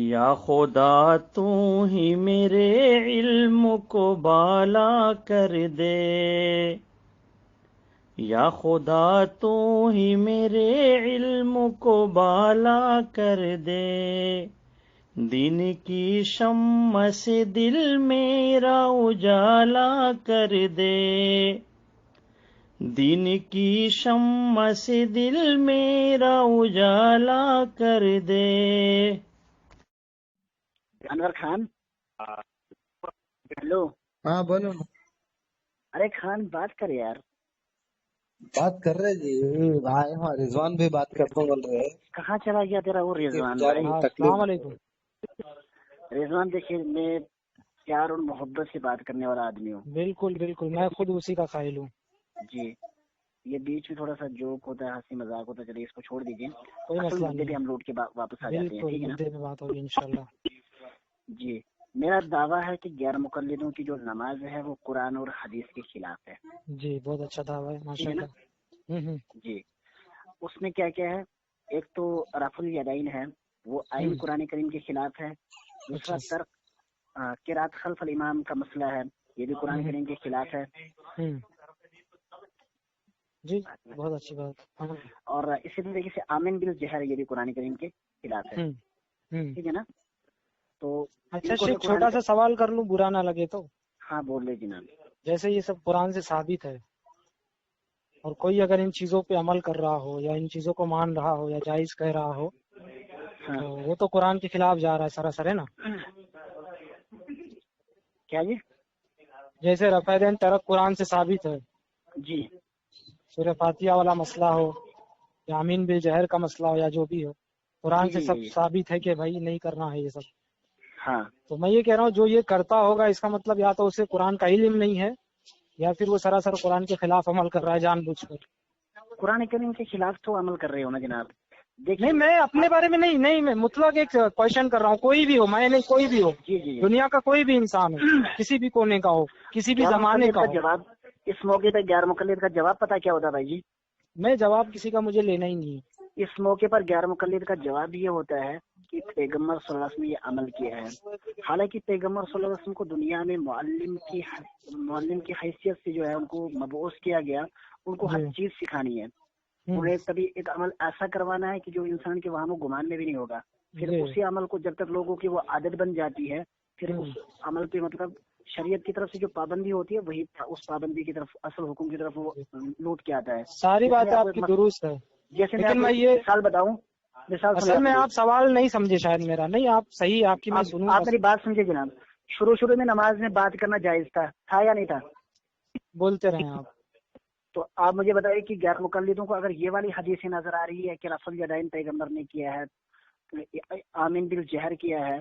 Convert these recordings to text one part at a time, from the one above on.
یا خدا تو ہی میرے علم کو بالا کر دے، یا خدا تو ہی میرے علم کو بالا کر دے، دین کی شمع سے دل میرا اجالا کر دے، دین کی شمع سے دل میرا اجالا کر دے۔ انور خان، ہیلو۔ ہاں بولو نا۔ ارے خان بات کر یار۔ بات کر رہے جی بھائی، ہاں رضوان بھی بات کرتا ہوں بول رہے ہیں کہاں چلا گیا تیرا وہ کہ رضوان بیچارے بھائی؟ کو تکلیف۔ السلام علیکم۔ رضوان دیکھیے، میں پیار اور محبت سے بات کرنے والا آدمی ہوں بالکل بالکل، میں خود اسی کا قائل ہوں جی۔ یہ بیچ میں تھوڑا سا جوک ہوتا ہے، ہنسی مذاق ہوتا ہے، چلیے اس کو چھوڑ دیجیے، کوئی اصل مسئلہ مدے نہیں پہ ہے، ہم لوٹ کے واپس آ جاتے ہیں، بالکل ٹھیک ہے نا مدعے میں بات ہوگی انشاءاللہ۔ جی۔ میرا دعویٰ ہے کہ غیر مقلدوں کی جو نماز ہے وہ قرآن اور حدیث کے خلاف ہے، جی بہت اچھا دعویٰ ہے ٹھیک ماشاء ہے نا اللہ۔ جی۔ اس میں کیا کیا ہے؟ ایک تو رفع الیدین ہے، وہ آئین قرآن کریم کے خلاف ہے۔ دوسرا اچھا۔ ترک قرات خلف الامام کا مسئلہ ہے، یہ بھی قرآن کریم کے خلاف ہے۔ جی بہت اچھی بات۔ اور اسی طریقے سے آمین بالجہر، یہ بھی قرآن کریم کے خلاف ہے، ٹھیک ہے نا۔ تو اچھا شیخ، چھوٹا سا سوال کر لوں، برا نہ لگے تو؟ ہاں بول لے جناب۔ جیسے یہ سب قرآن سے ثابت ہے، اور کوئی اگر ان چیزوں پہ عمل کر رہا ہو یا ان چیزوں کو مان رہا ہو یا جائز کہہ رہا ہو، تو وہ تو قرآن کے خلاف جا رہا ہے سراسر، ہے نا؟ کیا جی؟ جیسے رفع دین ترک قرآن سے ثابت ہے جی۔ سورہ فاتحہ والا مسئلہ ہو یا آمین بالجہر کا مسئلہ ہو یا جو بھی ہو، قرآن سے سب ثابت ہے کہ بھائی نہیں کرنا ہے یہ سب۔ ہاں تو میں یہ کہہ رہا ہوں جو یہ کرتا ہوگا اس کا مطلب یا تو اسے قرآن کا علم نہیں ہے یا پھر وہ سراسر قرآن کے خلاف عمل کر رہا ہے جان بوجھ کر۔ قرآن کریم کے خلاف تو عمل کر رہے ہو نا جناب؟ نہیں، میں اپنے بارے میں نہیں میں مطلق ایک کوشچن کر رہا ہوں، کوئی بھی ہو، میں نہیں، کوئی بھی ہو، دنیا کا کوئی بھی انسان ہو، کسی بھی کونے کا ہو، کسی بھی زمانے کا ہو۔ جواب اس موقع پہ غیر مقلد کا جواب پتا کیا ہوتا بھائی جی؟ میں جواب کسی کا مجھے لینا ہی نہیں ہے۔ اس موقع پر غیر مقلد کا جواب یہ ہوتا ہے کہ پیغمبر صلی اللہ علیہ وسلم نے یہ عمل کیا ہے، حالانکہ پیغمبر صلی اللہ علیہ وسلم کو دنیا میں معلم کی حیثیت سے جو ہے ان کو مبعوث کیا گیا، ان کو ہر چیز سکھانی ہے، انہیں کبھی ایک عمل ایسا کروانا ہے کہ جو انسان کے وہاں وہ گمان میں بھی نہیں ہوگا، پھر اسی عمل کو جب تک لوگوں کی وہ عادت بن جاتی ہے، پھر اس عمل پہ مطلب شریعت کی طرف سے جو پابندی ہوتی ہے وہی اس پابندی کی طرف، اصل حکم کی طرف وہ لوٹ کے آتا ہے۔ ساری بات آپ کی درست ہے، جیسے لیکن میں یہ مثال بتاؤں، اصل میں آپ سوال نہیں سمجھے شاید میرا، نہیں آپ صحیح، آپ کی میں سنوں۔ آپ میری بات سمجھے جناب؟ شروع میں نماز میں بات کرنا جائز تھا یا نہیں تھا؟ بولتے رہے آپ۔ تو آپ مجھے بتائیے کہ غیر مقلدوں کو اگر یہ والی حدیثیں نظر آ رہی ہے کہ رفع الیدین پیغمبر نے کیا ہے، آمین بالجہر کیا ہے،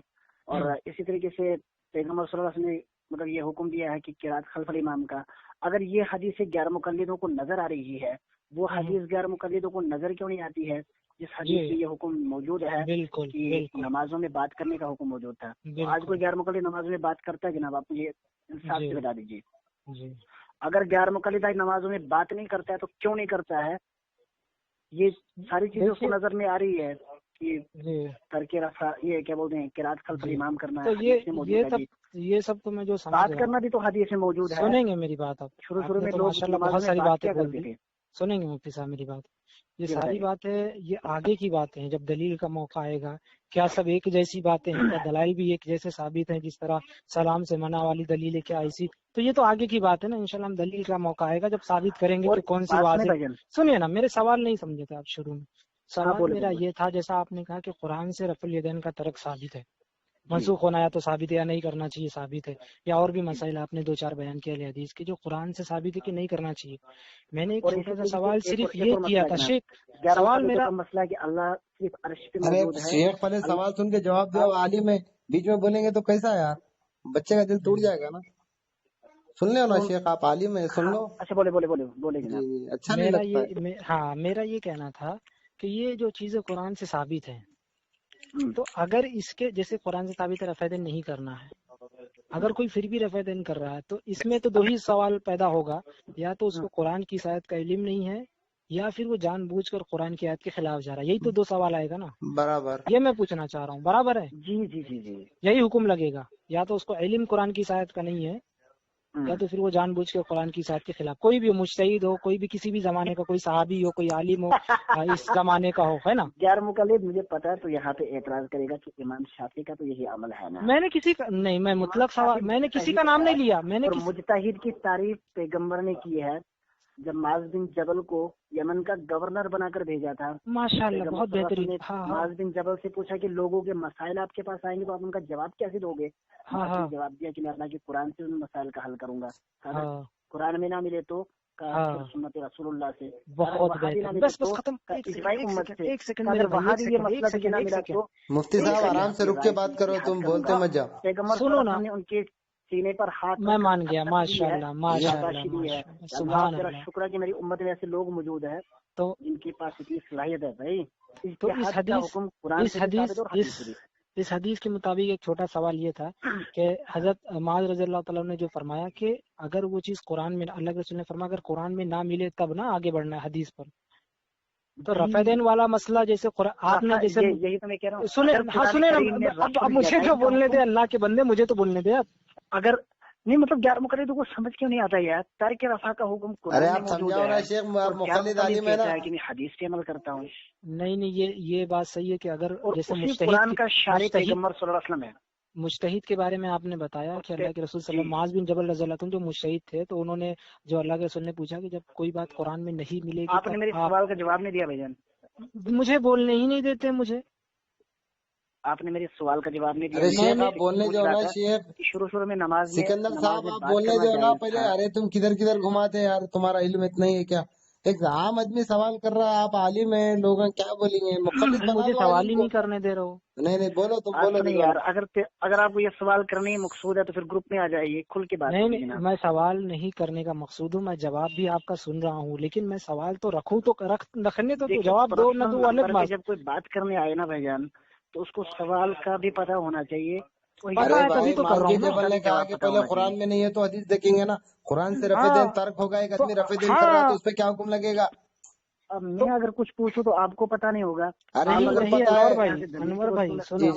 اور اسی طریقے سے پیغمبر صلی اللہ علیہ وسلم نے مطلب یہ حکم دیا ہے کہ قرات خلف الامام کا، اگر یہ حدیثیں غیر مقلدوں کو نظر آ رہی ہے، وہ حدیث غیر مقلدوں کو نظر کیوں نہیں آتی ہے جس حدیث میں یہ حکم موجود ہے کہ نمازوں میں بات کرنے کا حکم موجود تھا؟ آج کوئی غیر مقلد نمازوں میں بات کرتا ہے جناب؟ آپ مجھے انصاف سے بتا دیجیے۔ اگر غیر مقلد نمازوں میں بات نہیں کرتا ہے تو کیوں نہیں کرتا ہے؟ یہ ساری چیزیں اس کو نظر میں آ رہی ہے کہ ترک رفع، یہ کیا بولتے ہیں، قرات خلف الامام کرنا ہے، یہ سب تو میں جو بات کرنا بھی تو حدیث میں موجود ہے۔ سنیں گے میری بات؟ آپ شروع میں لوگ ماشاء اللہ بہت ساری باتیں بول دی، سنیں گے مفتی صاحب میری بات؟ یہ ساری باتیں یہ آگے کی باتیں ہیں، جب دلیل کا موقع آئے گا۔ کیا سب ایک جیسی باتیں ہیں؟ کیا دلائل بھی ایک جیسے ثابت ہیں؟ جس طرح سلام سے منع والی دلیل ہے کیا ایسی؟ تو یہ تو آگے کی بات ہے نا، انشاءاللہ ہم دلیل کا موقع آئے گا جب ثابت کریں گے کہ کون سی بات ہے۔ سنیے نا، میرے سوال نہیں سمجھے تھے آپ شروع میں۔ سوال میرا یہ تھا، جیسا آپ نے کہا کہ قرآن سے رفع الیدین کا ترک ثابت ہے، منسوخ ہونا یا تو ثابت ہے یا نہیں کرنا چاہیے ثابت ہے، یا اور بھی مسائل آپ نے 2-4 بیان کیا حدیث کے جو قرآن سے ثابت ہے کہ نہیں کرنا چاہیے۔ میں نے ایک چھوٹا سا سوال صرف یہ کیا تھا شیخ، سوال میرا مسئلہ کہ اللہ صرف عرش پہ ارے موجود ہے۔ شیخ پہلے سوال سن کے جواب دو، عالم ہے بیچ میں بولیں گے تو کیسا یار، بچے کا دل ٹوٹ جائے گا نا۔ سن لو نا شیخ، آپ عالم ہے، سن لو۔ اچھا بولے جناب۔ اچھا نہیں لگتا ہے۔ ہاں میرا یہ کہنا تھا کہ یہ جو چیزیں قرآن سے ثابت ہیں، تو اگر اس کے جیسے قرآن سے ثابت ہے رفع دین نہیں کرنا ہے، اگر کوئی پھر بھی رفع دین کر رہا ہے تو اس میں تو 2 ہی سوال پیدا ہوگا، یا تو اس کو قرآن کی آیت کا علم نہیں ہے या फिर वो जानबूझकर कुरान की आयत के खिलाफ जा रहा है? यही तो दो सवाल आएगा ना, बराबर। ये मैं पूछना चाह रहा हूँ। बराबर है, जी जी जी जी। यही हुक्म लगेगा। या तो उसको इल्म कुरान की आयत का नहीं है, या तो फिर वो जानबूझ के कुरान की आयत के खिलाफ, कोई भी हो, मुजतहिद हो, कोई भी किसी भी जमाने का, कोई सहाबी हो, कोई आलिम हो, इस जमाने का हो, है ना। गैर मुकल्लिद मुझे पता है, तो यहाँ पे एतराज करेगा कि इमाम शाफी का तो यही अमल है ना। मैंने किसी का नहीं, मैं मुतलक सवाल, मैंने किसी का नाम नहीं लिया, मैंने और किसी मुजतहिद की तारीफ पैगंबर ने की है जब माज बिन जबल को यमन का गवर्नर बनाकर भेजा था। माशाल्लाह बहुत बेहतरीन। हाँ हाँ माज बिन जबल से पूछा कि लोगों के मसाइल आपके पास आएंगे तो आप उनका जवाब कैसे दोगे? हाँ हाँ जवाब दिया कि मैं अल्लाह के कुरान से उन मसाइल का हल करूंगा। हाँ, कुरान में ना मिले तो हाँ। सुन्नत रसूलुल्लाह से। बहुत बेहतरीन। बस बस खत्म। एक सेकंड मेरे भाई, एक सेकंड। मुफ्ती साहब आराम से रुक के बात करो, तुम बोलते मत जाओ। पैगंबर सुनो ना, उनके सीने पर हाथ, मैं मान गया। माशाल्लाह माशाल्लाह सुभान अल्लाह। शुक्र है कि मेरी उम्मत में ऐसे लोग मौजूद हैं तो जिनके पास इतनी सलाहियत है भाई। तो इस हदीस के मुताबिक एक छोटा सवाल ये था कि हजरत मुआज़ रज़ियल्लाहु ताला ने जो फरमाया कि अगर वो चीज कुरान में, अल्लाह के रसूल ने फरमाया अगर कुरान में ना मिले तब ना आगे बढ़ना है हदीस पर। तो रफ़ेदैन वाला मसला जैसे आपने जैसे यही तो मैं कह रहा हूँ। सुने, हाँ सुने ना, अब मुझे तो बोलने दे, अल्लाह के बंदे मुझे तो बोलने दे। अगर नहीं मतलब गैर मुकल्लिद को समझ क्यों नहीं आता यार? तर्क रफ़ा का हुक्म कुरान में मौजूद है। ना शेख, मुखल्लिद आलिम है ना कि मैं हदीस पे अमल करता हूँ। नहीं, ये बात सही है कि अगर जैसे कुरान का शारे पैगंबर सल्लल्लाहु अलैहि वसल्लम है। मुजतहिद के बारे में आपने बताया कि अल्लाह के रसूल सल्लल्लाहु, मुआज़ बिन जबल रज़ियल्लाहु अन्हु जो मुजतहिद थे, तो उन्होंने जो अल्लाह के रसूल ने पूछा कि जब कोई बात कुरान में नहीं मिलेगी, आपने मेरे सवाल का जवाब नहीं दिया भाईजान। मुझे बोलने ही नहीं देते मुझे। आपने मेरे सवाल का जवाब नहीं दिया। अरे शेख आप बोलने दो ना शेख। शुरू में नमाज में सिकंदर साहब आप बोलने दो ना पहले। अरे तुम किधर किधर घुमाते यार, तुम्हारा इल्म इतना ही है क्या? एक आम आदमी सवाल कर रहा है, आप आलिम है, लोग क्या बोलेंगे? मुखल्लिद बना मुझे दो सवाल ही नहीं करने दे रहे हो। नहीं बोलो, तुम बोलो नहीं यार। अगर आपको ये सवाल करने की मकसूद है तो फिर ग्रुप में आ जाइए, खुल के बात। नहीं, मैं सवाल नहीं करने का मकसूद हूँ, मैं जवाब भी आपका सुन रहा हूँ, लेकिन मैं सवाल तो रखूँ तो रखने तो जवाब दो ना दो अलग बात। जब कोई बात करने आए ना भाईजान तो उसको सवाल का भी पता होना चाहिए। अरे भाई जबल ने कहा कि पहले कुरान में नहीं है तो हदीस देखेंगे ना। कुरान से रफ़ेदैन तर्क होगा, एक आदमी रफ़ेदैन कर रहा है तो उस पर क्या हुक्म लगेगा? अब मैं अगर कुछ पूछूं तो आपको पता नहीं होगा। अरे नहीं अनवर भाई सुनो,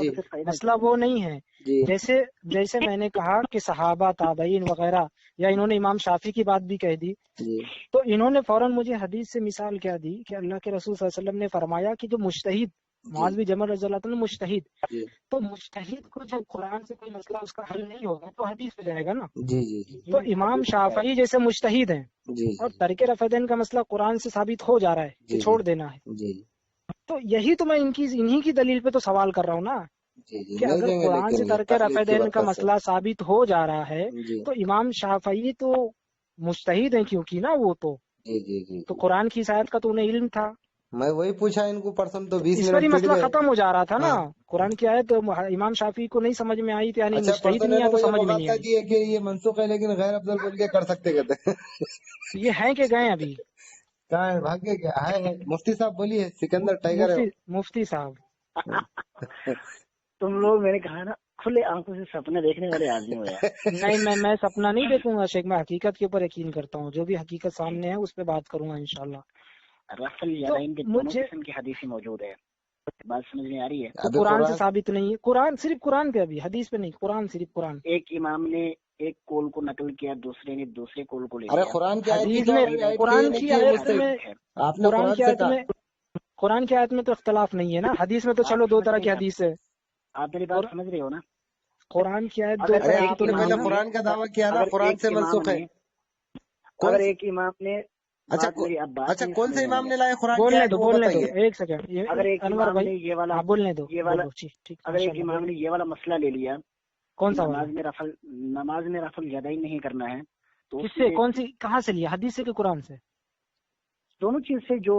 मसला वो नहीं है। जैसे मैंने कहा कि सहाबा ताबईन वगैरह, या इन्होंने इमाम शाफी की बात भी कह दी, तो इन्होंने फौरन मुझे हदीस से मिसाल क्या दी कि अल्लाह के रसूल सल्लल्लाहु अलैहि वसल्लम ने फरमाया कि जो मुजतहिद, मुआज़ बिन जबल रज़ियल्लाहु अन्हु मुजतहिद, तो मुजतहिद को जब कुरान से कोई मसला उसका हल नहीं होगा तो हदीस पे जाएगा ना। तो इमाम शाफी जैसे मुजतहिद हैं और तर्क रफ़ेदैन का मसला कुरान से साबित हो जा रहा है कि छोड़ देना है, तो यही तो मैं इन्हीं की दलील पे तो सवाल कर रहा हूँ ना कि अगर कुरान से तर्क रफ़ेदैन का मसला साबित हो जा रहा है तो इमाम शाफी तो मुजतहिद हैं, क्योंकि ना वो तो कुरान की आयत का तो उन्हें इल्म था। मैं वही पूछा इनको परसों, तो 20 इस पर ही मिनट मसला खत्म हो जा रहा था ना। कुरान की आयत तो इमाम शाफी को नहीं समझ में आई थी, यानी मुजतहिद नहीं है तो समझ में नहीं आई कि ये मनसूख है लेकिन गैर अफजल बोल के कर सकते कहते। ये हैं कि गए अभी? कहाँ है, भाग्य क्या है? मुफ्ती साहब बोलिए, सिकंदर टाइगर है। मुफ्ती साहब तुम लोग, मैंने कहा ना, खुले आंखों से सपने देखने वाले आदमी हो यार। नहीं, मैं सपना नहीं देखूंगा शेख, मैं हकीकत के ऊपर यकीन करता हूँ। जो भी हकीकत सामने है उस पर बात करूंगा इंशाल्लाह। रफल यदाइन के दोनों किस्म की हदीसें मौजूद है। बात समझ में आ रही है? तो कुरान से साबित नहीं है। कुरान सिर्फ कुरान पे, अभी हदीस पे नहीं, कुरान सिर्फ कुरान। एक इमाम ने एक कौल को नकल किया, दूसरे ने दूसरे कौल को ले लिया। अरे कुरान की आयत में, कुरान की आयत में तो इख्तलाफ नहीं है ना। हदीस में तो चलो दो तरह की हदीस है। आप मेरी बात समझ रहे हो ना? कुरान की आयत दो तरह की तो नहीं है। कुरान का दावा किया ना, कुरान से मनसूख है। अगर एक इमाम ने, अच्छा कौन से इमाम ने लाया कुरान? बोलने दो एक सेकंड। अगर एक इमाम ने ये वाला, बोलने दो, अगर एक इमाम ने ये वाला मसला ले लिया, कौन सा? नमाज में रफल यदाइन नहीं करना है, तो किससे, कौन सी, कहाँ से लिया? हदीस से कि कुरान से? दोनों चीज से। जो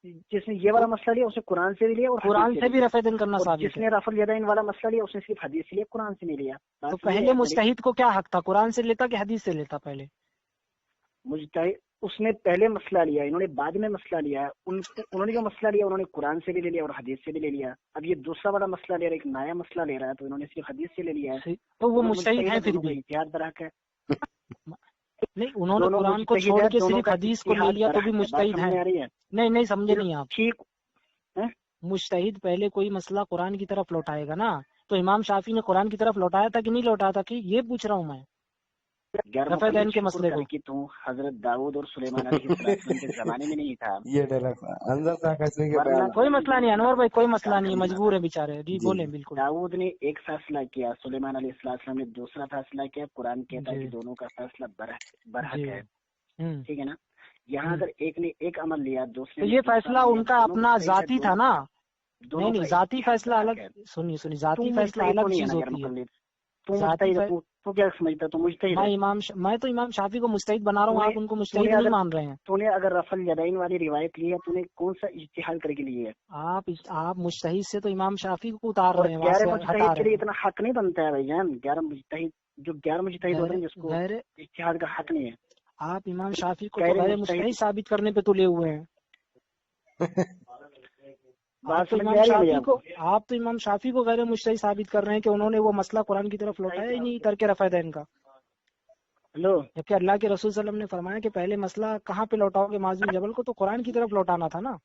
जिसने ये वाला मसला लिया उसे कुरान से भी लिया और कुरान से भी रफ़ेदैन करना साबित है। जिसने रफल यदाइन वाला मसला लिया उसने सिर्फ हदीस से लिया, कुरान से नहीं लिया। तो पहले मुजतहिद को क्या हक था, कुरान से लेता कि हदीस से लेता? पहले मुजतहिद, उसने पहले मसला लिया, इन्होंने बाद में मसला लिया। उन्होंने जो मसला लिया उन्होंने कुरान से भी ले लिया और हदीस से भी ले लिया। अब ये दूसरा वाला मसला ले रहा है, एक नया मसला ले रहा है, तो इन्होंने सिर्फ हदीस से ले लिया है। तो वो मुजतहिद है फिर भी। इत्तिहाद बराक है। नहीं, उन्होंने दोनों कुरान को मुजतहिद छोड़ है, के दोनों सिर्फ का हदीस को ले इज्तिहाद लिया तो बरहक भी है। बात मुजतहिद समझ हैं। में आ रही है? नहीं समझे नहीं आप। ठीक है? मुजतहिद पहले कोई मसला कुरान की तरफ लौटाएगा ना, तो इमाम शाफी ने कुरान की तरफ लौटाया था कि नहीं लौटाया था, कि ये पूछ रहा हूँ मैं गैर रफ़े मुक़ल्लिद दैन के शुक्र मसले कर को। कि तू हजरत दाऊद और सुलेमान अलैहिस्सलाम के जमाने में नहीं था, ये डायलॉग अंदर से कश्मीर के वरना कोई मसला नहीं अनवर भाई, कोई मसला नहीं है, जी मजबूर है बेचारे। जी जी बोले बिल्कुल। दाऊद ने एक फैसला किया, सुलेमान अलैहिस्सलाम ने दूसरा फैसला किया। कुरान कहता है जी कि दोनों का फैसला बरहक जी है, हम्म ठीक है ना? यहाँ हम्म। अगर एक ने एक अमल लिया, तो दूसरे ने ये दूसरा फैसला अमल लिया, उनका दोनों अपना मुजतहिद है, जाती था ना। दोनों नहीं का जाती इज्तिहाद फैसला बरहक अलग, है। सुनिए तू जाती फैसला मुजतहिद तो अलग नहीं है चीज ना गैर होती है। मुक़ल्लिद? तू जाती मुजतहिद है, तू क्या समझता है? तू मुजतहिद है? मैं तो इमाम शाफी को मुजतहिद बना रहा हूँ, तूने आप उनको तूने मुजतहिद नहीं अगर मान रहे हैं। तूने अगर रफल यदैन वाली रिवायत ली है, तूने कौन सा इज्तिहाद करके ली है? आप मुजतहिद से तो इमाम शाफी को उतार और रहे हैं, वहां गैर से हटा मुजतहिद के रहे लिए हैं। इतना हक नहीं बनता है भाईजान। गैर मुजतहिद, जो गैर मुजतहिद होते गैर हैं जिसको गैर इज्तिहाद का हक नहीं है, आप इमाम शाफी को तो गैर गैर मुजतहिद। मुजतहिद साबित करने पे तुले हुए हैं। बात समझ में आ रही है भैया आपको? आप तो इमाम शाफी को गैर मुजतहिद साबित कर रहे हैं कि उन्होंने वो मसला कुरान की तरफ लौटाया ही नहीं तर्क रफ़ा दैन का, हेलो, जबकि अल्लाह के रसूल सल्लल्लाहु अलैहि वसल्लम ने फरमाया कि पहले मसला कहाँ पे लौटाओगे, माज़ बिन जबल को, तो कुरान की तरफ लौटाना था ना।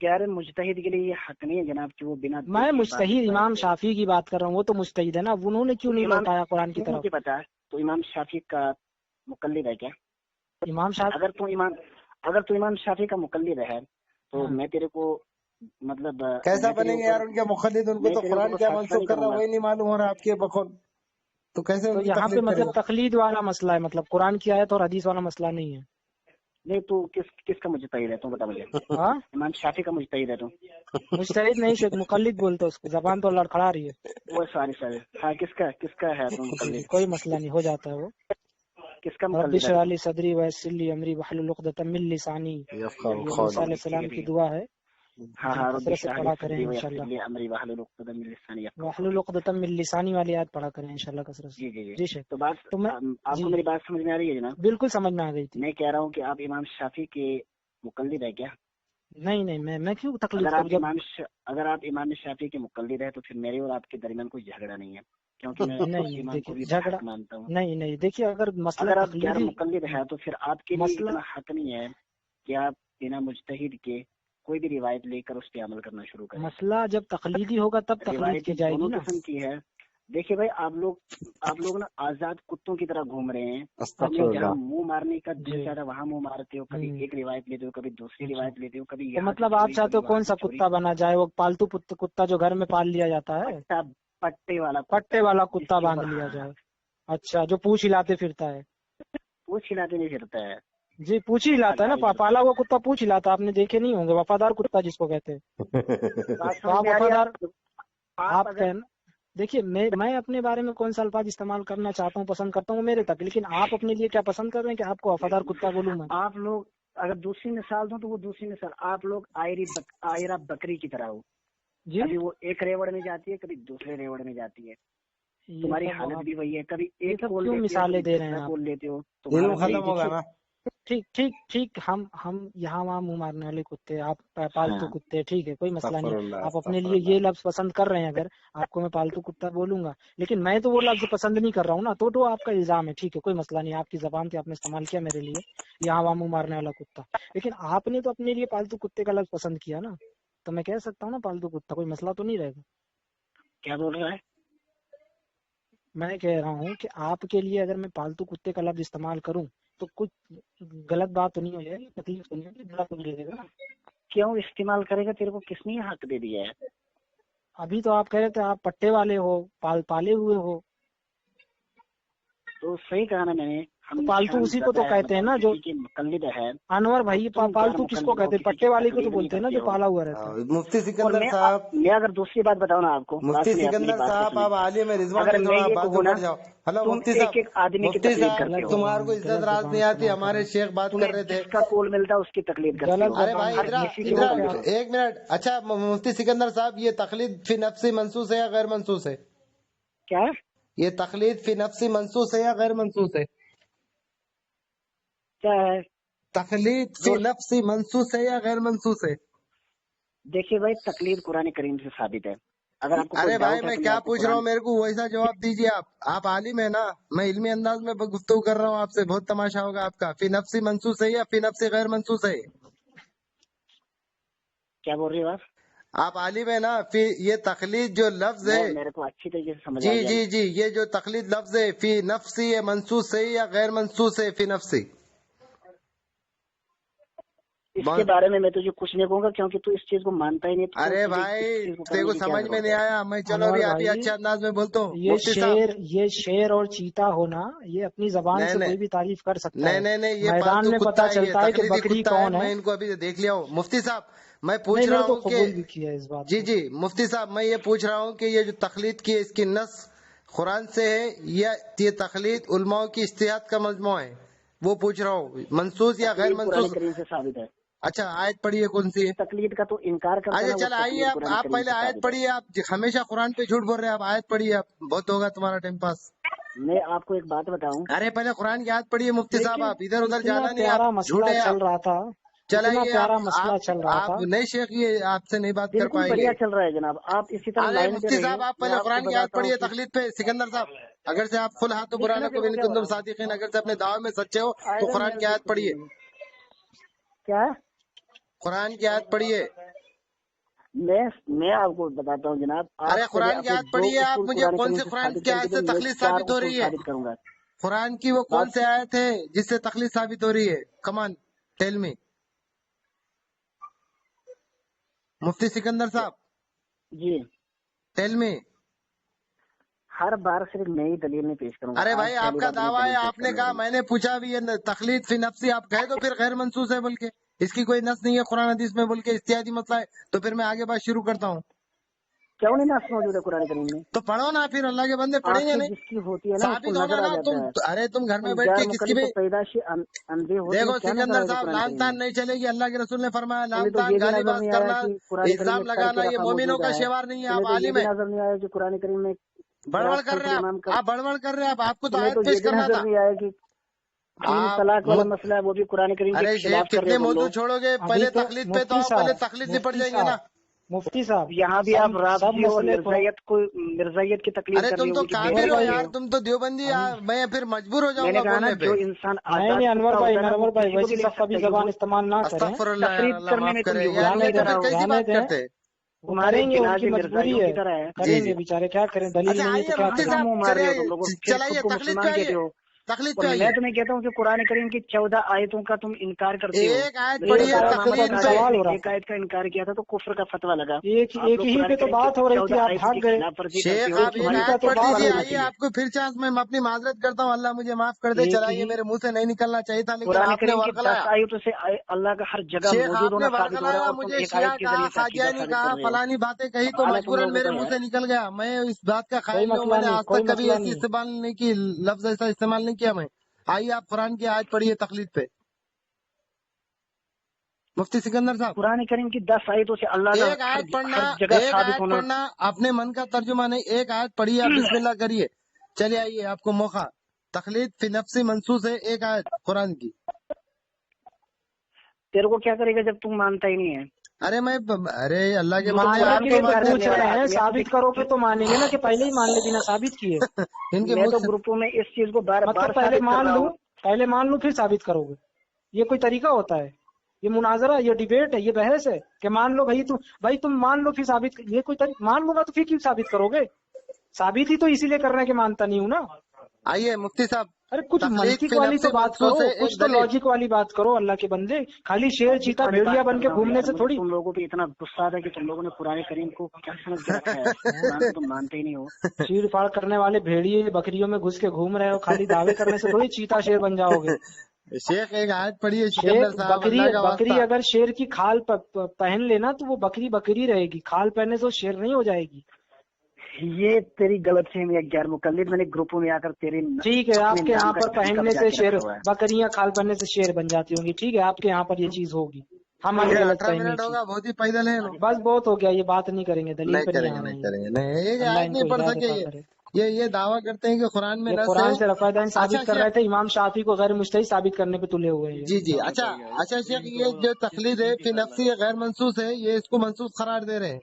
गैर मुजतहिद के लिए ये हक नहीं है जनाब कि वो बिना मैं देखे मुजतहिद बात इमाम करे। शाफी की बात कर रहा हूँ, वो तो मुजतहिद है ना, उन्होंने क्यों नहीं इमाम, लौटाया कुरान की तुमको तरफ। क्या पता है तो इमाम शाफी का मुकल्लिद है क्या? इमाम शाफी अगर तू इमाम शाफी का मुकल्लिद है तो हाँ। मैं तेरे को मतलब कैसा मैं तेरे बनेंगे यार ऊपर उनके मुखल्लिद? उनको मैं तो तेरे कुरान ऊपर क्या फैसला मनसूख नहीं कर रहा करूंगा। वही नहीं मालूम हो रहा आपके बखौल, तो कैसे तो उनकी यहाँ पे तकलीफ मतलब करेगा? तकलीद वाला मसला है, मतलब कुरान की आयत और हदीस वाला मसला नहीं है। नहीं, तू किसका मुजतहिद है? तू बता मुझे। हाँ इमाम शाफी का मुजतहिद है तू? मुजतहिद नहीं शेख, मुकल्लिद बोलते हैं उसको, जबान तो लड़खड़ा रही है। वो सॉरी हाँ, किसका है तू जी मुकल्लिद? कोई मसला नहीं, हो जाता है वो। किसका रब्बि मुकल्लिद है इश्रह तू? ली सदरी वयस्सिर ली अमरी वहलुल उक़दतम मिन लिसानी, ये मूसा अलैहि सलाम की दुआ है। हाँ जी हाँ, रब्बि कसरत से इश्रह ली पढ़ा करें सदरी वयस्सिर इंशाल्लाह। ली अमरी वहलुल उक़दतम मिन लिसानी यफ़क़हू वहलुल क़ौली। उक़दतम मिन लिसानी वाली आयत पढ़ा करें इंशाल्लाह कसरत से। जी जी जी। जी शेख। तो बात तो मैं आपको जी मेरी बात समझ में आ रही है जनाब? बिल्कुल समझ में आ गई थी। मैं कह रहा हूँ कि आप इमाम शाफी के मुकल्लिद है क्या? नहीं मैं क्यों तकलीफ करूँ जब। अगर आप इमाम शाफी के मुकल्लिद है तो फिर मेरे और आपके दरमियान कोई झगड़ा नहीं है, क्योंकि मैं उस नहीं इमाम को देखिए भी झगड़ा, बरहक मानता हूँ। नहीं देखिए, अगर मसला अगर आप गैर तकलीदी मुकल्लिद है तो फिर आपके लिए मसला इतना हक नहीं है कि आप बिना मुजतहिद के कोई भी रिवायत लेकर उस पर अमल करना शुरू करें। मसला जब तकलीदी होगा तब तकलीद रिवायत की जाएगी दोनों ना। किस्म की है। देखिए भाई, आप लोग ना आजाद कुत्तों की तरह घूम रहे हैं। अपने जहाँ मुंह मारने का दिल चाहता है वहाँ मुंह मारते हो, कभी एक रिवायत लेते हो, कभी दूसरी रिवायत लेते हो, कभी तो यहाँ मतलब की आप चोरी, चाहते हो कभी कौन वहाँ सा की चोरी। कुत्ता बना जाए, वो पालतू कुत्ता जो घर में पाल लिया जाता है, पट्टे वाला पट्टे वाला कुत्ता जिसके बांध ऊपर लिया जाए। अच्छा, जो पूंछ हिलाते फिरता है। वो खिलाते नहीं फिरता है। जी पूंछ हिलाता है ना, पाला हुआ कुत्ता पूंछ हिलाता, आपने देखे नहीं होंगे, वफादार कुत्ता जिसको कहते हैं। बात तो आप समझ में आ रही है? वफादार, आप अगर कहना, देखिए मैं अपने बारे में कौन सा अल्फाज इस्तेमाल करना चाहता हूँ, पसंद करता हूँ मेरे तक, लेकिन आप अपने लिए क्या पसंद कर रहे हैं कि आपको वफादार कुत्ता बोलूं मैं। आप लोग अगर दूसरी मिसाल दो तो वो दूसरी मिसाल, आप लोग आयरा बकरी की तरह हो। जी कभी वो एक रेवड़ में जाती है, कभी दूसरे रेवड़ में जाती है। तुम्हारी हालत भी वही है, कभी एक कोल क्यों लेते हो, मिसालें कभी दे रहे हैं दूसरा आप। कोल लेते हो। इल्म तुम्हारा खत्म होगा ना। ठीक हम यहाँ वहाँ मुंह मारने वाले कुत्ते, आप पालतू हाँ। कुत्ते, ठीक है कोई मसला नहीं। अस्तगफिरुल्लाह, आप अपने लिए ये लफ्ज पसंद कर रहे हैं, अगर आपको मैं पालतू कुत्ता बोलूंगा, लेकिन मैं तो वो लफ्ज पसंद नहीं कर रहा हूँ ना, तो आपका इल्जाम है, ठीक है कोई मसला नहीं, आपकी जबान से आपने इस्तेमाल किया मेरे लिए यहाँ वहाँ मुंह मारने वाला कुत्ता, लेकिन आपने तो अपने लिए पालतू कुत्ते का लफ्ज पसंद किया ना, तो मैं कह सकता हूँ ना पालतू कुत्ता, कोई मसला तो नहीं रहेगा। क्या बोल रहा है? मैं कह रहा हूँ कि आपके लिए अगर मैं पालतू कुत्ते का लफ्ज इस्तेमाल करूँ तो कुछ गलत बात तो नहीं हो जाएगी, तकलीफ तो नहीं होगी, बुरा तो नहीं लगेगा। क्यों इस्तेमाल करेगा? तेरे को किसने ये हक दे दिया है? अभी तो आप कह रहे थे आप पट्टे वाले हो, पाले हुए हो, तो सही कहा ना मैंने। हम पालतू उसी को तो कहते हैं ना जो मुकल्लिद है। अनवर भाई, पालतू किसको कहते हैं? पट्टे वाले को तो बोलते हैं ना जो पाला हुआ रहता है। मुफ्ती सिकंदर साहब, मैं अगर दूसरी बात बताऊँ ना आपको, मुफ्ती सिकंदर साहब, आप आलिम रिजवान अगर से मैं थोड़ा ये बाजू कहूँ ना, बढ़ जाओ। हेलो तुम मुफ्ती एक साहब, एक आदमी की मुफ्ती तकलीफ साहब करते हो। तुम्हारे को इज्जत राज नहीं आती, हमारे शेख बात कर रहे थे। जिसका कोल मिलता है उसकी तकलीफ करते हो। अरे भाई इधर एक मिनट। अच्छा मुफ्ती सिकंदर साहब, ये तकलीद फी नफ्सी मनसूस है या गैर मनसूस है? क्या है ये तकलीद फी नफ्सी मनसूस है या गैर मनसूस है? क्या है? तकलीद फी नफ्सी मनसूस है या गैर मनसूस है? देखिए भाई, तकलीद कुरान करीम से साबित है। अगर आपको अरे कोई भाई डाउट है मैं तो मैं क्या आपको पूछ रहा हूँ, कुरान मेरे को वैसा जवाब दीजिए आप आलिम है ना, मैं इल्मी अंदाज में गुफ्तगू कर रहा हूँ आपसे, बहुत तमाशा होगा आपका। फी नफ्सी मंसूस है या फी नफ्सी गैर मंसूस है? क्या बोल रही हो आप आलिम है ना, ये तकलीद जो लफ्ज है, मेरे को अच्छी तरीके से समझ आ जी गया। जी जी, ये जो तकलीद लफ्ज है फी नफ्सी है, मंसूस है या गैर मंसूस है फी नफ्सी? इसके बारे में मैं तुझे कुछ नहीं कहूंगा, क्योंकि तू इस चीज को मानता ही नहीं। तो अरे तुझे भाई इस चीज को तेरे करने को की क्या समझ में जरूरत नहीं है? आया, मैं चलो अनवर अभी आप ही भाई, अच्छे अंदाज में बोलता हूँ। ये मुफ्ती साहब, शेर और चीता होना, ये अपनी जबान नहीं से नहीं कोई भी तारीफ कर सकता नहीं है। नहीं नहीं, ये मैदान पालतू में कुत्ता पता है, ये चलता है कि तकलीदी बकरी कुत्ता है, कौन है। मैं इनको अभी देख लिया हूँ। मुफ्ती साहब मैं पूछ नहीं, रहा मैंने तो हूँ कि कबूल भी किया है इस बात जी को। जी मुफ्ती साहब, मैं ये पूछ रहा हूँ कि ये जो तकलीद की है, इसकी नस कुरान से है या ये तकलीद उलमाओं की इज्तिहाद का मजमू है, वो पूछ रहा हूँ, मंसूस या गैर तकलीद कुरान मंसूस? करीम से साबित है। अच्छा आयत पढ़िए कौन सी है? तकलीद का तो इनकार करता है अच्छा ना, वो चल आइए, तकलीद कुरान आप करीम पहले से आयत साबित है। पढ़िए, आप हमेशा कुरान पे झूठ बोल रहे हैं, आप आयत पढ़िए, आप बहुत होगा तुम्हारा टाइम पास। मैं आपको एक बात बताऊं, अरे पहले कुरान की आयत पढ़िए मुफ्ती साहब, लेकिन आप इधर उधर इतना जाना नहीं, प्यारा आप मसला झूठे चल आप। रहा था, इतना चलाइए प्यारा मसला चल रहा आप था। नहीं शेख, ये आपसे नहीं बात कर बिल्कुल पाएंगे। बढ़िया चल रहा है जनाब, आप इसी तरह अरे लाइन पे मुफ्ती रहिए। साहब, आप मैं पहले आपको कुरान की आयत बताता हूँ पढ़िए कि तकलीद पे। सिकंदर साहब, अगर से आप खुल हाथ तो बुरा लिखना न को तेरे को क्या कुंतुम बताऊं, सादिकीन, अगर से अपने दावे में सच्चे हो तो आएगा कुरान मेरे की आयत दोस्त पढ़िए, क्या है? कुरान की आयत पढ़िए। मैं आपको बताता हूँ जनाब, आप अरे पहले कुरान की अपने आयत जो पढ़िए आप, उसूल मुझे कुरान कौन करीम से से कुरान साबित की करके आयत दे, से मैं तकलीद 4 साबित हो उसूल रही है? साबित करूंगा। कुरान की वो कौन बात से आयत है जिससे तकलीद साबित हो रही है? कमान टेल मी मुफ्ती सिकंदर साहब, जी, टेल मी। हर बार सिर्फ नई दलील नहीं पेश करूंगा। अरे आज भाई पहली आपका बार तुम्हें दावा है, दलील पेश आपने करने कहा, दी। मैंने पूछा भी, ये तकलीद फी नफ्सी आप कहे तो फिर गैर मंसूस है बोल के, इसकी कोई नस नहीं है कुरान हदीस में बोल के, इत्यादि मसला है, तो फिर मैं आगे बात शुरू करता हूँ। क्यों नहीं नास मौजूद है कुरान करीम में? तो पढ़ो ना, फिर अल्लाह के बंदे पढ़ेंगे आंखें नहीं, जिसकी होती है ना उसको साबित होना नजर आ ना। जाता है। अरे तुम घर में तुम बैठ गैर के किसकी मुकल्लिफ भी तो पैदाशी अंधे होते हैं, देखो क्या नजर सिकंदर आएगा साहब, कुरान लान करीम तान में? नहीं चलेगी, अल्लाह के रसूल ने फरमाया तुम्हें लान तो ये तान भी गाली नजर बात नहीं आया करना, कि कुरान करीम इल्जाम में तर्क लगाना, ये रफा मोमिनों मौजूद का है। शेवार नहीं है। तुम्हें आप तो ये आलिम भी है, नजर नहीं आया कि कुरान करीम में बड़बड़ कर रहे खिलाफ हैं इमाम का। आप बड़बड़ कर रहे हैं आपको तो तुम्हें आयत तो ये पेश भी करना नजर था। नहीं आया कि 3 आप तलाक वाला मसला है, वो भी कुरान करीम के अरे शेख खिलाफ कर रहे कितने हो तुम मौजूद लोग। छोड़ोगे, अभी पहले तो तकलीद पे तो आओ, पहले तकलीद से पड़ जाएंगे ना। मुफ्ती साहब, यहाँ भी आप सब राबजी और मसले मिर्जाइयत की तकलीफ अरे कर रही तुम हो, तो उनकी अनवर काफिर बेटी हो कर भाई, रही यार, हो। तुम तो देवबंदी मैं फिर मजबूर हो मैंने जाऊंगा कहा ना, बोलने पे। जो इंसान नहीं आजाद अनवर कुत्ता भाई, होता है ना, वो अनवर भाई किसी को भी वैसी लिख सब कभी सकता है। जबान इस्तेमाल ना करें। अस्तगफुरुल्लाह यार, तफरीद अल्लाह करने माफ में तुम करे यहूदी यार, की ये तो तरह फिर हो, कैसी जाने बात दें, करते हैं। वो तुम्हारे करेंगे, उनकी जिनाजे मजबूरी मिर्जाइयों है, की तरह है। जी करेंगे जी, बेचारे, क्या करें, दलील अच्छा नहीं है तो आइए क्या मुफ्ती क्यों करें। साहब, मुंह मार रहे हो तुम लोग? फिर खुद चलाइए को तकलीद पे मुसलमान आइए, कहते हो। तकलीद और पे मैं आइए। तुम्हें कहता हूँ कि कुरान करीम की 14 आयतों का तुम इनकार करते हो। एक आयत मेरे एक पढ़िए दादा आयत पे मोहम्मद तो तकलीद अभी पे। कादिर सवाल ने हो रहा एक था, आयत का इनकार किया था तो कुफ्र का फतवा लगा। एक आप लोग ही कुरान पे तो करीम की बात हो रही थी, 14 आप आयतों भाग की गए। खिलाफ वर्जी करते शेख हो, आप एक एक ही तुम्हारी पे आयत तो पढ़ फतवा बात लीजिए, हो लगना रही आइए, थी, चाहिए। आपको फिर चांस, मैं अपनी माजरत करता हूँ, अल्लाह मुझे माफ कर दे। एक चलाइए, ही मेरे मुंह से नहीं निकलना चाहिए था, लेकिन कुरान आपने करीम की 10 वरगलाया। आयतों से अल्लाह का हर जगह शेख मौजूद आपने होना साबित हो रहा है, वरगलाया, और तुम मुझे एक शिया आयत के कहा, जरिए से अकीदा कादियानी साबित कहा, कर रहे हो। फलानी बातें कही, तो कमाल है तुम मजबूरन लोगों मेरे का मुंह यार। से निकल गया। मैं इस बात का कोई कायल नहीं हूँ, मसला मैंने नहीं, आज कोई तक कभी मसला ऐसी नहीं। इस्तेमाल नहीं की, लफ्ज ऐसा इस्तेमाल नहीं किया मैं। आइए आप कुरान की आयत पढ़िए तकलीद पे, मुफ्ती सिकंदर साहब। कुरान करीम की 10 आयतों से अल्लाह का एक आयत पढ़ना, हर जगह एक साबित आयत होना। पढ़ना, अपने मन का तर्जुमा नहीं, एक आयत पढ़िए, आप बिस्मिल्लाह करिए। चलिए आइए, आपको मौका। तकलीद फी नफ्सी मंसूस है, एक आयत कुरान की। तेरे को क्या करेगा जब तुम मानता ही नहीं है? अरे अरे अल्लाह के बंदे, मानने आप के कुरान का लिए तो इनकार पूछ करने वाला रहे हैं, आदमी है तो साबित करोगे तो मानेंगे ना, कि पहले ही मान ले बिना साबित किए। इनके मैं मुंह तो से ग्रुपों में इस चीज को बार मतलब बार साबित कर रहा हूँ। पहले मान लूं फिर साबित करोगे, ये कोई तरीका होता है? ये मुनाजरा, ये डिबेट है, ये बहस है कि मान लो भाई तुम मान लो फिर साबित, ये कोई मान लूंगा तो फिर क्यों साबित करोगे? साबित ही तो इसीलिए करना है कि मानता नहीं हूं ना। आइए मुफ्ती साहब, अरे कुछ तकलीद मंतिक फी वाली तो नफ्सी बात मंसूस करो, है, कुछ एक तो दलील। लॉजिक वाली बात करो। अल्लाह के बंदे, खाली शेर चीता भेड़िया बन के घूमने से थोड़ी। तुम लोगों पे इतना गुस्सा था कि तुम लोगों ने कुरान करीम को क्या समझ के रखा है? कुरान को तुम मानते ही नहीं हो। चीड़ फाड़ करने वाले भेड़िए बकरियों में घुस के घूम रहे हो, खाली दावे करने से थोड़ी चीता शेर बन जाओगे। शेख एक आयत पढ़िए सिकंदर शेख साहब, अल्लाह का बकरी वास्ता। अगर शेर की खाल पहन लेना तो वो बकरी बकरी रहेगी, खाल पहनने से वो शेर नहीं हो जाएगी। ये तेरी गलत फहमी है गैर मुकल्लिद। मैंने ग्रुपों में आकर तेरे ठीक है, आपके यहाँ पर पहनने से शेर, हुआ है। बकरियां खाल पहनने से शेर बन जाती होंगी, ठीक है, आपके यहाँ पर ये चीज होगी, हमारी गलत 18 फहमी मिनट थी। होगा, बहुत ही पैदल है लोग। बस बहुत हो गया, ये बात नहीं करेंगे, दलील नहीं पे नहीं करेंगे, आ रहे नहीं हैं। करेंगे, नहीं, एक अल्लाह आयत इनको नहीं पढ़ हिदायत सके अता ये। करे। ये दावा करते हैं कि कुरान में ये नस कुरान है। से रफ़ादान साबित अच्छा कर रहे शेख, थे, इमाम शाफी को गैर मुजतहिद साबित करने पे तुले हुए हैं। जी जी, अच्छा शेख, ये जो तकलीद है फी नफ्सी गैर मंसूस है, ये इसको मंसूस करार दे रहे हैं।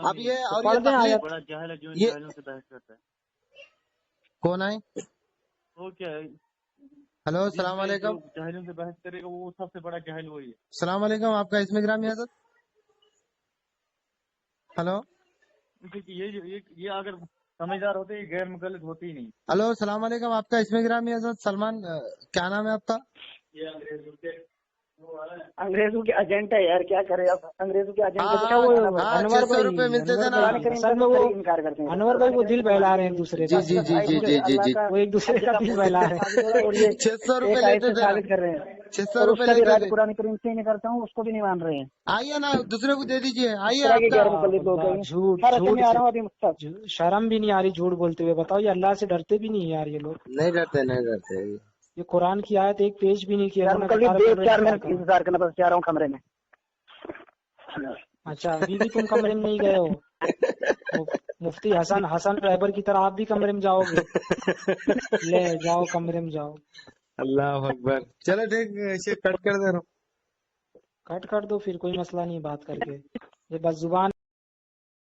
अब ये तो और पढ़ ये दें तकलीद, आयत। बड़ा जाहिल है जो इन ये जाहिलों से बहस करता है। कौन है? वो क्या है, हेलो, सलाम जो वालेकुम। जाहिलों से बहस करेगा वो सबसे बड़ा जाहिल वही है। सलाम वालेकुम, आपका इसमें ग्रामी हजरत। हेलो क्योंकि ये अगर समझदार होते ये गैर मुकल्लिद होती ही नहीं। हेलो, सलाम वालेकुम, आपका इसमें ग्रामी हजरत सलमान, क्या नाम है आपका? ये अंग्रेजों के अंग्रेजों के एजेंट है यार, क्या करे अब, अंग्रेजों के एजेंट हाँ है। अच्छा वो हाँ, अनवर 600 भाई, रुपए मिलते थे अनवर ना। भाई, असल में वो इनकार करते हैं। अनवर भाई वो दिल बहला रहे हैं एक दूसरे जी का। जी जी जी जी जी जी, वो एक दूसरे का दिल बहला रहे हैं। और ये 600 रुपए एक आयत लेते से थे ना, साबित कर रहे हैं, 600 और रुपए उसका भी लेते राज थे। कुरान करीम से ही नहीं करता हूँ, उसको भी नहीं मान रहे हैं। आइए ना, दूसरे को दे दीजिए, आइए तरह के आपका। गैर मुकल्लिद लोग हैं। झूठ हर झूठ में आ रहा हूँ अभी मुस्तक। शर्म भी नहीं आ रही झूठ बोलते हुए। बताओ, ये अल्लाह से डरते भी नहीं यार ये लोग। नहीं डरते, नहीं डरते। ये कुरान की आयत एक पेज भी नहीं किया गैर उन्होंने, मुकल्लिद बता रहे 4 कमरे मिनट में। इंतजार करना, बस जा रहा हूँ कमरे में। अच्छा, अभी भी तुम कमरे में नहीं गए हो? मुफ्ती हसन हसन रहबर की तरह आप भी कमरे में जाओगे? ले जाओ, कमरे में जाओ। अल्लाह अकबर। चलो ठीक है, इसे कट कर दे रहा हूँ। कट कर दो फिर, कोई मसला नहीं बात करके। ये बस जुबान